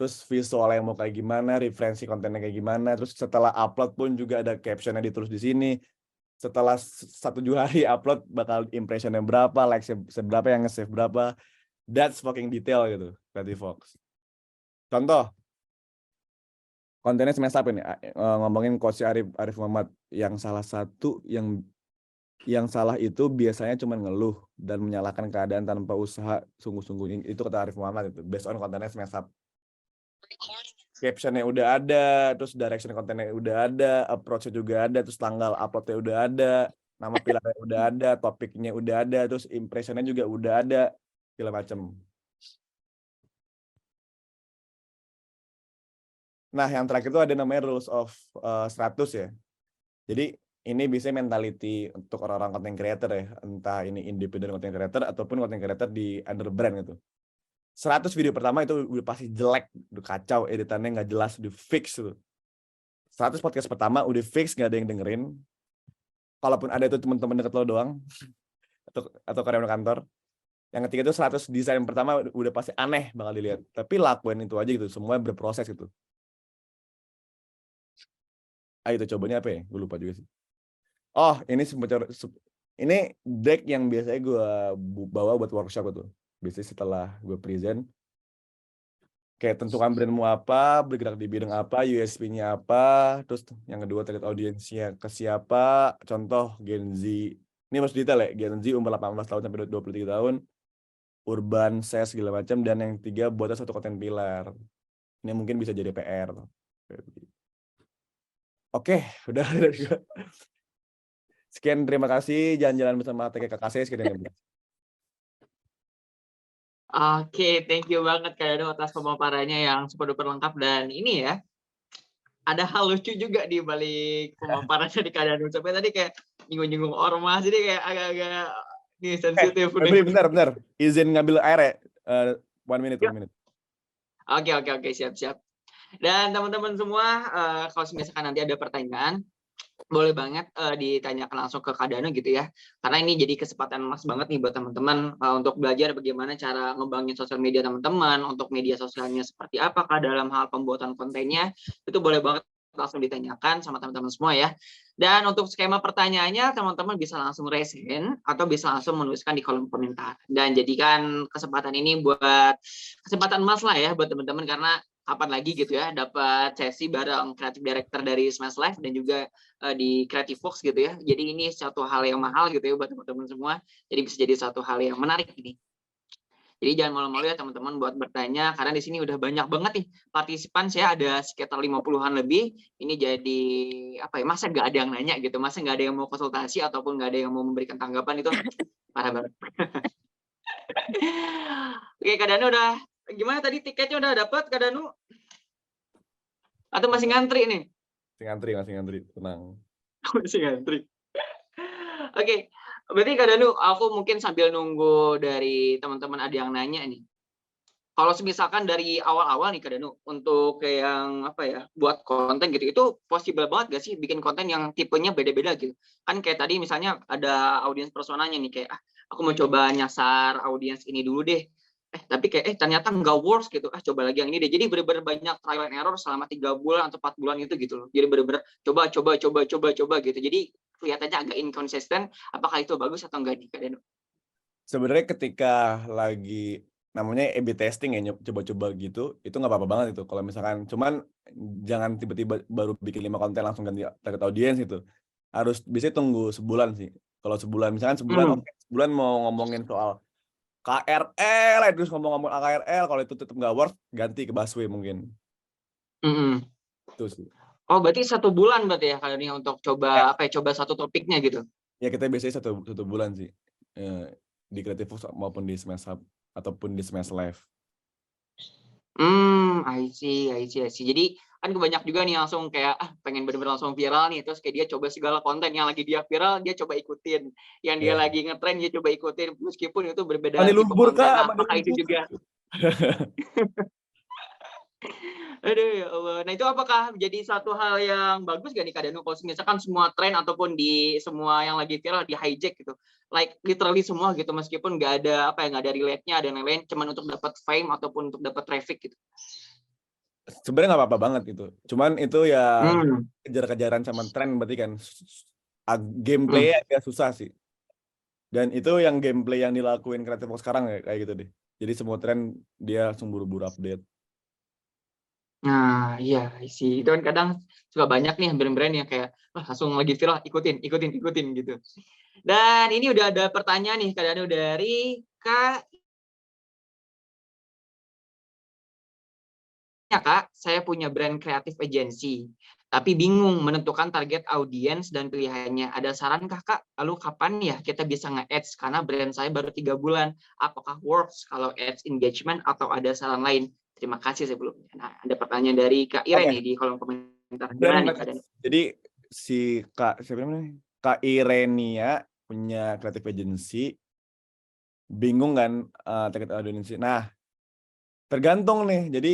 terus visualnya mau kayak gimana, referensi kontennya kayak gimana, terus setelah upload pun juga ada captionnya ditulis di sini. Setelah 1-2 hari upload bakal impressionnya berapa, likes seberapa, yang nge-save berapa. That's fucking detail gitu, Creative Fox. Contoh, kontennya Smash Up ini, ngomongin coach Arif Muhammad, yang salah satu yang salah itu biasanya cuma ngeluh dan menyalahkan keadaan tanpa usaha sungguh-sungguh. Itu kata Arif Muhammad itu, based on kontennya Smash Up. Captionnya udah ada, terus direction kontennya udah ada, approach-nya juga ada, terus tanggal uploadnya udah ada, nama pilarnya udah ada, topiknya udah ada, terus impressionnya juga udah ada, segala macam. Nah, yang terakhir itu ada namanya rules of 100 ya. Jadi ini biasanya mentality untuk orang-orang content creator ya, entah ini independent content creator ataupun content creator di under brand gitu. 100 video pertama itu udah pasti jelek, udah kacau, editannya nggak jelas, udah fix tuh. 100 podcast pertama udah fix, nggak ada yang dengerin. Kalaupun ada itu teman-teman deket lo doang, atau karyawan kantor. Yang ketiga itu 100 desain pertama udah pasti aneh bakal dilihat. Tapi lakuin itu aja gitu, semua berproses gitu. Itu cobanya apa ya? Gue lupa juga sih. Oh, ini deck yang biasanya gue bawa buat workshop itu. Biasanya setelah gue present, kayak tentukan brandmu apa, bergerak di bidang apa, USP-nya apa, terus yang kedua target audiensnya ke siapa, contoh Gen Z. Ini harus detail ya, Gen Z umur 18 tahun sampai 23 tahun, urban, SES, segala macam, dan yang ketiga buatnya satu konten pilar. Ini mungkin bisa jadi PR. Oke, udah. Sekian, terima kasih jalan-jalan bersama TKKC. Sekian. Oke, thank you banget Kak Dado atas pemaparannya yang super duper lengkap, dan ini ya, ada hal lucu juga di balik pemaparannya di Kak Dado. Sampai tadi kayak nyinggung-nyinggung ormas, jadi kayak agak-agak nih sensitif. Benar. Izin ngambil air ya. 1 minute. Oke, siap. Dan teman-teman semua, kalau misalkan nanti ada pertanyaan, boleh banget ditanyakan langsung ke Kak Dano gitu ya. Karena ini jadi kesempatan emas banget nih buat teman-teman untuk belajar bagaimana cara ngembangin sosial media teman-teman, untuk media sosialnya seperti apakah dalam hal pembuatan kontennya, itu boleh banget langsung ditanyakan sama teman-teman semua ya. Dan untuk skema pertanyaannya, teman-teman bisa langsung raise hand atau bisa langsung menuliskan di kolom komentar. Dan jadikan kesempatan ini buat kesempatan emas lah ya buat teman-teman, karena kapan lagi gitu ya dapat sesi bareng creative director dari Smash Live dan juga di Creative Fox gitu ya. Jadi ini satu hal yang mahal gitu ya buat teman-teman semua. Jadi bisa jadi satu hal yang menarik ini. Jadi jangan malu-malu ya teman-teman buat bertanya, karena di sini udah banyak banget nih partisipan, saya ada sekitar 50-an lebih. Ini jadi apa ya, masa nggak ada yang nanya gitu, masa nggak ada yang mau konsultasi ataupun nggak ada yang mau memberikan tanggapan, itu parah banget. Oke, Kak Danu udah, gimana tadi tiketnya udah dapat Kak Danu? Atau masih ngantri nih? Masih ngantri, tenang. Masih ngantri. Oke, berarti Kak Danu, aku mungkin sambil nunggu dari teman-teman ada yang nanya nih. Kalau misalkan dari awal-awal nih Kak Danu, untuk kayak yang apa ya, buat konten gitu, itu possible banget gak sih bikin konten yang tipenya beda-beda gitu? Kan kayak tadi misalnya ada audiens personanya nih, kayak aku mau coba nyasar audiens ini dulu deh. Tapi kayak ternyata nggak works gitu. Coba lagi yang ini deh. Jadi bener-bener banyak trial and error selama 3 bulan atau 4 bulan itu gitu loh. Jadi bener-bener coba gitu. Jadi kelihatannya agak inconsistent. Apakah itu bagus atau enggak nih Kak Danu? Sebenarnya ketika lagi namanya A/B testing ya, coba-coba gitu, itu nggak apa-apa banget itu. Kalau misalkan, cuman jangan tiba-tiba baru bikin 5 konten langsung ganti target audiens gitu. Harus bisa tunggu sebulan sih. Kalau sebulan, misalkan sebulan, oke, sebulan mau ngomongin soal KRL, terus ngomong-ngomong KRL, kalau itu tetap nggak work, ganti ke busway mungkin. Itu sih. Oh, berarti 1 bulan berarti ya kalau ini untuk coba apa ya, coba satu topiknya gitu? Ya kita biasanya satu bulan sih, di Creative Fox maupun di Smash Hub ataupun di Smash Live. I see. Jadi kan banyak juga nih langsung kayak pengen bener-bener langsung viral nih, terus kayak dia coba segala konten yang lagi dia viral, dia coba ikutin. Yang dia lagi ngetren dia coba ikutin, meskipun itu berbeda Mandi tipe lumpur konten. Kak, Nah, apakah itu juga aduh ya Allah. Nah, itu apakah jadi satu hal yang bagus gak nih Kak Danu, kalau misalkan semua tren ataupun di semua yang lagi viral di hijack gitu, like literally semua gitu, meskipun nggak ada apa ya, nggak ada relate-nya, ada yang lain cuman untuk dapat fame ataupun untuk dapat traffic gitu? Sebenarnya nggak apa-apa banget gitu. Cuman itu ya kejar-kejaran sama tren, berarti kan gameplay agak susah sih. Dan itu yang gameplay yang dilakuin Creative Fox sekarang ya, kayak gitu deh. Jadi semua tren dia langsung buru-buru update. Nah, iya sih. Itu kan kadang suka banyak nih brand-brand yang kayak langsung lagi viral, ikutin gitu. Dan ini udah ada pertanyaan nih Kak Danu dari Kak. Ya Kak, saya punya brand kreatif agency, tapi bingung menentukan target audiens dan pilihannya. Ada sarankah Kak? Lalu kapan ya kita bisa nge-ads, karena brand saya baru 3 bulan. Apakah works kalau ads engagement atau ada saran lain? Terima kasih sebelumnya. Nah, ada pertanyaan dari Kak Iren nih di kolom komentar. Gimana nih Kak Danu? Jadi si Kak siapa namanya? Kak Irenia punya kreatif agency, bingung kan target audience. Nah, tergantung nih. Jadi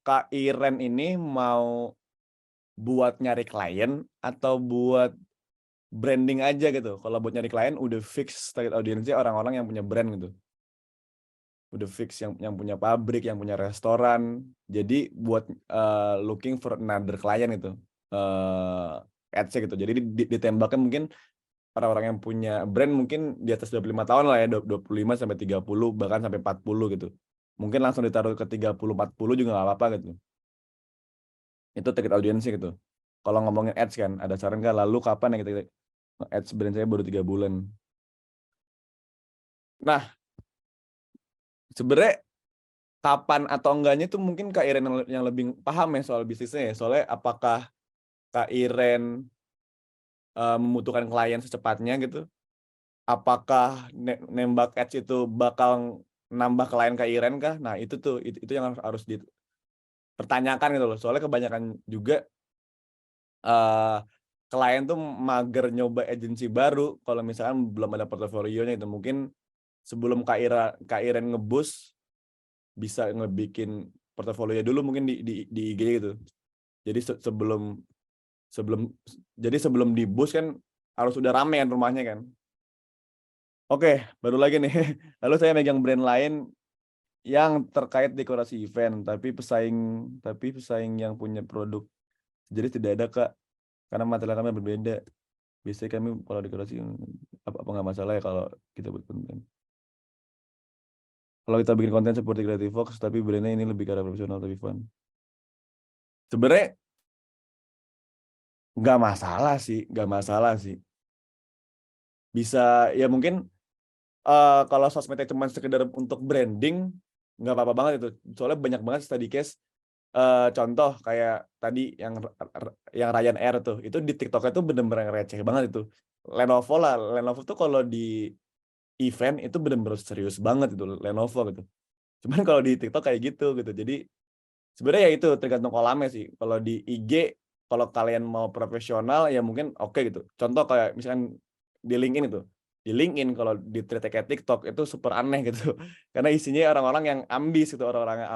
Kak Iren ini mau buat nyari klien atau buat branding aja gitu. Kalau buat nyari klien udah fix target audiensnya orang-orang yang punya brand gitu. Udah fix yang punya pabrik, yang punya restoran. Jadi buat looking for another client gitu. Ads-nya gitu. Jadi ditembakkan mungkin orang-orang yang punya brand mungkin di atas 25 tahun lah ya, 25 sampai 30 bahkan sampai 40 gitu. Mungkin langsung ditaruh ke 30 40 juga nggak apa-apa gitu. Itu target audiensnya gitu. Kalau ngomongin ads kan, ada saran nggak lalu kapan ya kita ads brand saya baru 3 bulan. Nah, sebenarnya kapan atau enggaknya itu mungkin Kak Iren yang lebih paham ya soal bisnisnya ya. Soalnya apakah Kak Iren membutuhkan klien secepatnya gitu? Apakah nembak ads itu bakal nambah klien Kak Iren kah? Nah, itu tuh itu yang harus dipertanyakan gitu loh. Soalnya kebanyakan juga klien tuh mager nyoba agensi baru kalau misalkan belum ada portofolionya itu. Mungkin sebelum Kak Iren nge-boost bisa ngebikin portofolio dulu mungkin di IG gitu. Jadi sebelum di-boost kan harus udah rame kan rumahnya kan. Oke, baru lagi nih. Lalu saya megang brand lain yang terkait dekorasi event, tapi pesaing yang punya produk jadi tidak ada Kak, karena material kami berbeda. Biasanya kami kalau dekorasi apa nggak masalah ya kalau kita buat konten. Kalau kita bikin konten seperti Creative Fox, tapi brandnya ini lebih ke arah profesional tapi fun. Sebenarnya nggak masalah sih. Bisa ya mungkin kalau sosmednya cuma sekedar untuk branding nggak apa-apa banget itu. Soalnya banyak banget study case. Contoh kayak tadi yang Ryan Air tuh, itu di TikToknya tuh bener-bener receh banget itu. Lenovo tuh kalau di event itu bener-bener serius banget itu Lenovo gitu. Cuman kalau di TikTok kayak gitu. Jadi sebenarnya ya itu tergantung kolamnya sih. Kalau di IG, kalau kalian mau profesional ya mungkin oke gitu. Contoh kayak misalkan di LinkedIn itu. Di LinkedIn kalau di kayak TikTok itu super aneh gitu. Karena isinya orang-orang yang ambis gitu, orang-orang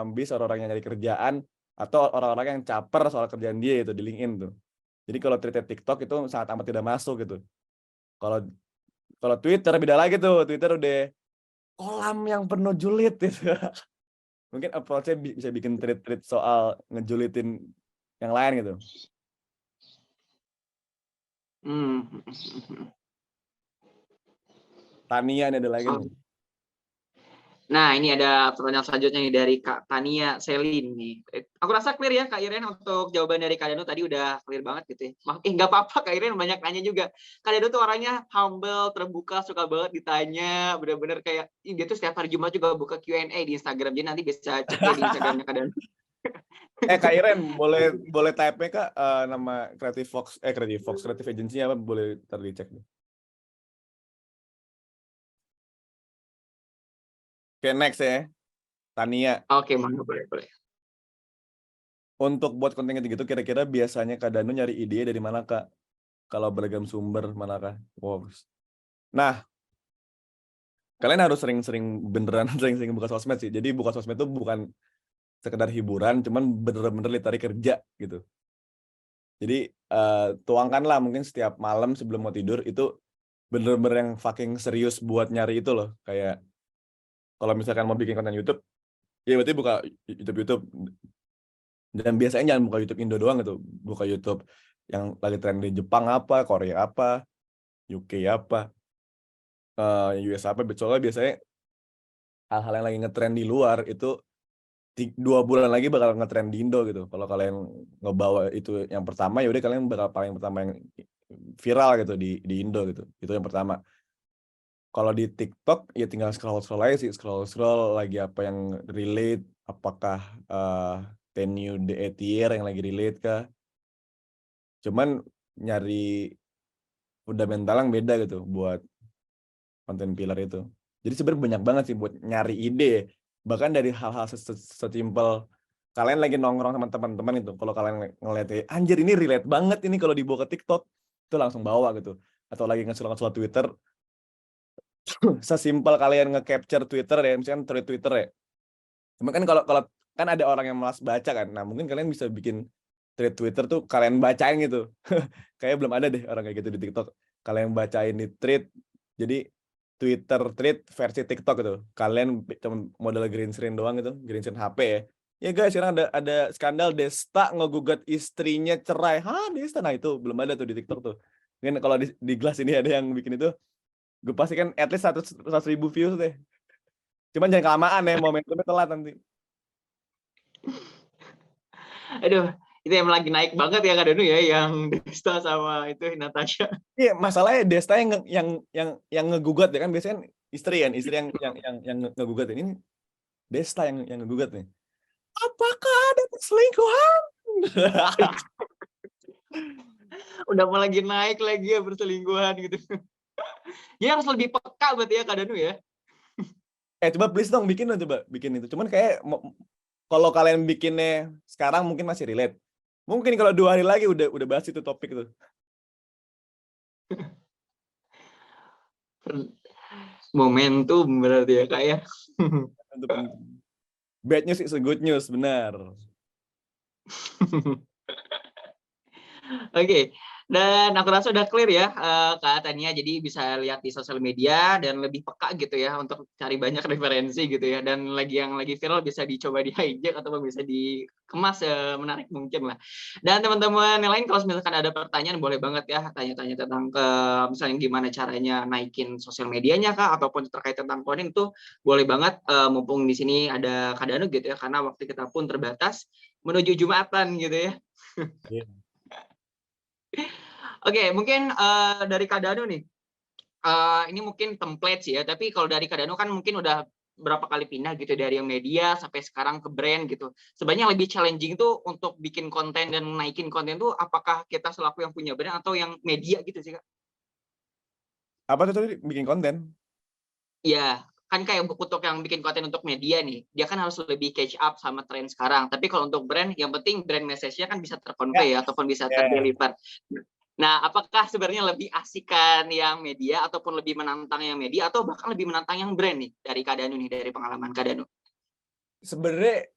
yang nyari kerjaan atau orang-orang yang caper soal kerjaan dia itu di LinkedIn tuh. Jadi kalau treated TikTok itu sangat amat tidak masuk gitu. Kalau kalau Twitter beda lagi tuh. Twitter udah kolam yang penuh julid gitu. Mungkin approach-nya bisa bikin tweet-tweet soal ngejulitin yang lain gitu. Tania ini ada lagi nih. Nah, ini ada pertanyaan selanjutnya nih dari Kak Tania Selin nih. Aku rasa clear ya Kak Iren untuk jawaban dari Kak Danu tadi udah clear banget gitu ya. Nggak apa-apa Kak Iren banyak nanya juga. Kak Danu tuh orangnya humble, terbuka, suka banget ditanya. Bener-bener kayak dia tuh setiap hari Jumat juga buka Q&A di Instagram. Jadi nanti bisa cek ya di Instagramnya Kak Danu. Kak Iren, boleh type-nya Kak nama Creative Fox Creative Agency apa boleh dicek nih. Oke, next ya. Tania. Oke, mantap, boleh. Untuk buat konten gitu kira-kira biasanya Kak Danu nyari ide dari mana Kak? Kalau beragam sumber manakah? Wow. Nah, kalian harus sering-sering beneran sering-sering buka sosmed sih. Jadi buka sosmed itu bukan sekedar hiburan, cuman bener-bener literally kerja gitu. Jadi tuangkanlah mungkin setiap malam sebelum mau tidur itu bener-bener yang fucking serius buat nyari itu loh. Kayak kalau misalkan mau bikin konten YouTube, ya berarti buka YouTube. Dan biasanya jangan buka YouTube Indo doang gitu. Buka YouTube yang lagi tren di Jepang apa, Korea apa, UK apa, US apa. Soalnya biasanya hal-hal yang lagi ngetren di luar itu 2 bulan lagi bakal ngetren di Indo gitu. Kalau kalian ngebawa itu yang pertama, ya udah kalian bakal paling pertama yang viral gitu di Indo gitu. Itu yang pertama. Kalau di TikTok ya tinggal scroll aja sih, scroll lagi apa yang relate, apakah Ten New The Etier yang lagi relate kah. Cuman nyari fundamental yang beda gitu buat konten pilar itu. Jadi sebenarnya banyak banget sih buat nyari ide. Bahkan dari hal-hal sesimpel kalian lagi nongkrong sama teman-teman itu, kalau kalian ngeliatnya, anjir ini relate banget ini kalau dibawa ke TikTok, itu langsung bawa gitu. Atau lagi nge-scroll Twitter, sesimpel kalian nge-capture Twitter ya, misalkan thread Twitter ya. Cuma kan kalau kan ada orang yang malas baca kan, nah mungkin kalian bisa bikin thread Twitter tuh kalian bacain gitu. Kayak belum ada deh orang kayak gitu di TikTok. Kalian bacain di thread, jadi Twitter thread versi TikTok gitu. Kalian cuma model green screen doang gitu, green screen HP ya. Ya guys, sekarang ada skandal Desta ngegugat istrinya cerai. Hah, Desta? Nah itu belum ada tuh di TikTok tuh. Mungkin kalau di Glass ini ada yang bikin itu, gue pasti kan at least 100.000 views deh. Cuman jangan kelamaan ya, momentumnya telat nanti. Aduh, itu yang lagi naik banget ya Kak Danu ya, yang Desta sama itu Natasha. Iya, masalahnya Desta yang ngegugat ya kan, biasanya kan istri yang ngegugat ini Desta yang ngegugat nih. Apakah ada perselingkuhan? Udah mau lagi naik lagi ya perselingkuhan gitu. Dia harus lebih peka berarti ya Kak Danu ya. Coba please dong bikin itu. Cuman kayak kalau kalian bikinnya sekarang mungkin masih relate. Mungkin kalau 2 hari lagi udah bahas itu topik itu. Momentum berarti ya Kak ya. Bad news is a good news, benar. Oke. Dan aku rasa udah clear ya Kak Tania, jadi bisa lihat di sosial media dan lebih peka gitu ya untuk cari banyak referensi gitu ya. Dan yang lagi viral bisa dicoba di hijack ataupun bisa dikemas menarik mungkin lah. Dan teman-teman yang lain kalau misalkan ada pertanyaan boleh banget ya tanya-tanya tentang misalnya gimana caranya naikin sosial medianya Kak ataupun terkait tentang konten itu boleh banget mumpung di sini ada Kak Danu gitu ya karena waktu kita pun terbatas menuju Jumatan gitu ya. Iya. Oke, mungkin dari Kak Danu nih. Ini mungkin template sih ya, tapi kalau dari Kak Danu kan mungkin udah berapa kali pindah gitu dari yang media sampai sekarang ke brand gitu. Sebenarnya lebih challenging tuh untuk bikin konten dan naikin konten tuh apakah kita selaku yang punya brand atau yang media gitu sih Kak? Apa tuh tadi bikin konten? Iya, kan kayak untuk yang bikin konten untuk media nih, dia kan harus lebih catch up sama tren sekarang. Tapi kalau untuk brand, yang penting brand message-nya kan bisa Ya, terconvey ya, ataupun bisa ya. terdeliver. Nah, apakah sebenarnya lebih asikan yang media ataupun lebih menantang yang media atau bahkan lebih menantang yang brand nih dari Kak Danu nih, dari pengalaman Kak Danu? Sebenarnya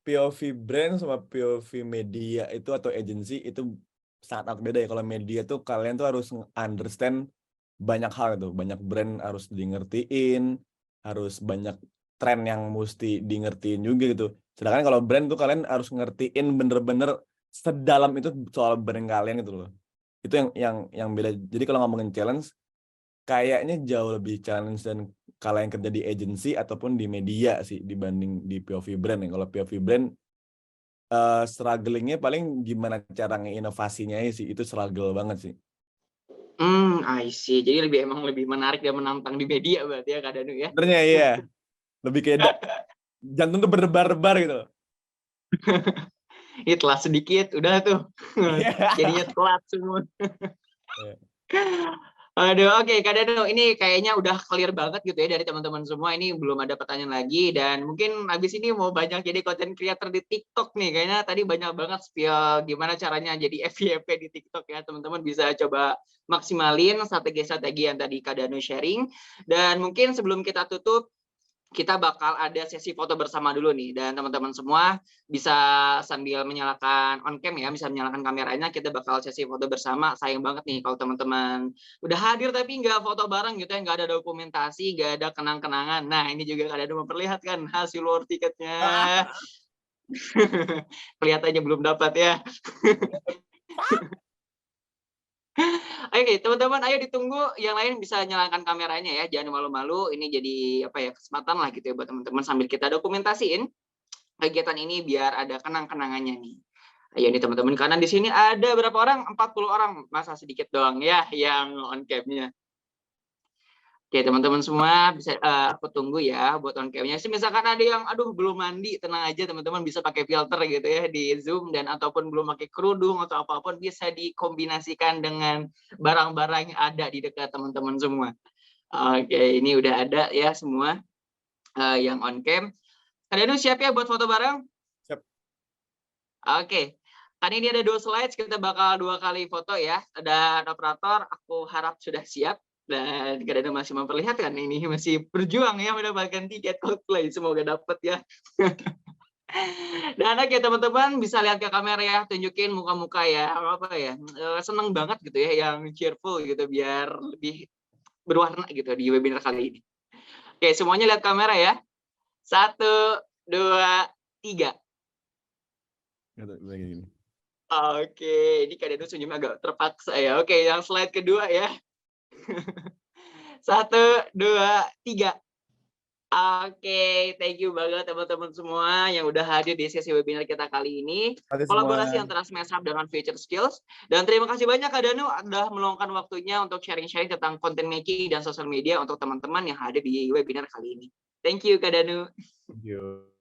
POV brand sama POV media itu atau agency itu sangat beda ya. Kalau media tuh kalian tuh harus understand banyak hal tuh, banyak brand harus dingertiin, harus banyak tren yang mesti dingertiin juga gitu. Sedangkan kalau brand tuh kalian harus ngertiin bener-bener sedalam itu soal brand kalian gitu loh. Itu yang beda. Jadi kalau ngomongin challenge, kayaknya jauh lebih challenge dan kalian kerja di agency ataupun di media sih dibanding di POV brand ya. Kalau POV brand strugglingnya paling gimana cara ngeinovasinya sih, itu struggle banget sih. I see. Jadi emang lebih menarik dan menantang di media berarti ya Kak Danu ya? Sebenarnya iya, lebih kayak jantung tuh berdebar-debar gitu. Ini telat sedikit, udah tuh. Jadinya telat semua. Iya. Aduh, oke Kak Danu, ini kayaknya udah clear banget gitu ya dari teman-teman semua. Ini belum ada pertanyaan lagi dan mungkin habis ini mau banyak jadi content creator di TikTok nih. Kayaknya tadi banyak banget spill gimana caranya jadi FYP di TikTok ya. Teman-teman bisa coba maksimalin strategi-strategi yang tadi Kak Danu sharing. Dan mungkin sebelum kita tutup, kita bakal ada sesi foto bersama dulu nih dan teman-teman semua bisa sambil menyalakan on cam ya, bisa menyalakan kameranya, kita bakal sesi foto bersama. Sayang banget nih kalau teman-teman udah hadir tapi nggak foto bareng gitu ya, nggak ada dokumentasi, nggak ada kenang-kenangan. Nah ini juga ada memperlihatkan hasil war tiketnya. Kelihatannya belum dapat ya. Oke, teman-teman, ayo ditunggu yang lain bisa nyalakan kameranya ya, jangan malu-malu. Ini jadi apa ya, kesempatan lah gitu ya buat teman-teman sambil kita dokumentasiin kegiatan ini biar ada kenang-kenangannya nih. Ayo nih teman-teman, karena di sini ada berapa orang? 40 orang, masa sedikit doang ya yang on cam-nya. Oke, teman-teman semua bisa aku tunggu ya buat on cam-nya. Misalkan ada yang aduh belum mandi, tenang aja teman-teman bisa pakai filter gitu ya di Zoom dan ataupun belum pakai kerudung atau apapun bisa dikombinasikan dengan barang-barang yang ada di dekat teman-teman semua. Oke, ini udah ada ya semua yang on cam. Kalian siap ya buat foto bareng? Siap. Oke. Kan ini ada 2 slides, kita bakal 2 kali foto ya. Dan operator, aku harap sudah siap. Dan kadang masih memperlihatkan ini masih berjuang ya mendapatkan tiket Coldplay. Semoga dapat ya. Dan oke teman-teman bisa lihat ke kamera ya, tunjukin muka-muka ya. Apa ya? Seneng banget gitu ya yang cheerful gitu biar lebih berwarna gitu di webinar kali ini. Oke, semuanya lihat kamera ya. 1, 2, 3. Gini. Oke, ini Kak Danu senyumnya agak terpaksa ya. Oke, yang slide kedua ya. 1, 2, 3. Oke, thank you banget teman-teman semua yang udah hadir di sesi webinar kita kali ini. Terima semua. Kolaborasi antara Smash Up dengan Future Skills. Dan terima kasih banyak Kak Danu sudah meluangkan waktunya untuk sharing-sharing tentang content making dan social media untuk teman-teman yang hadir di webinar kali ini. Thank you Kak Danu. Thank you.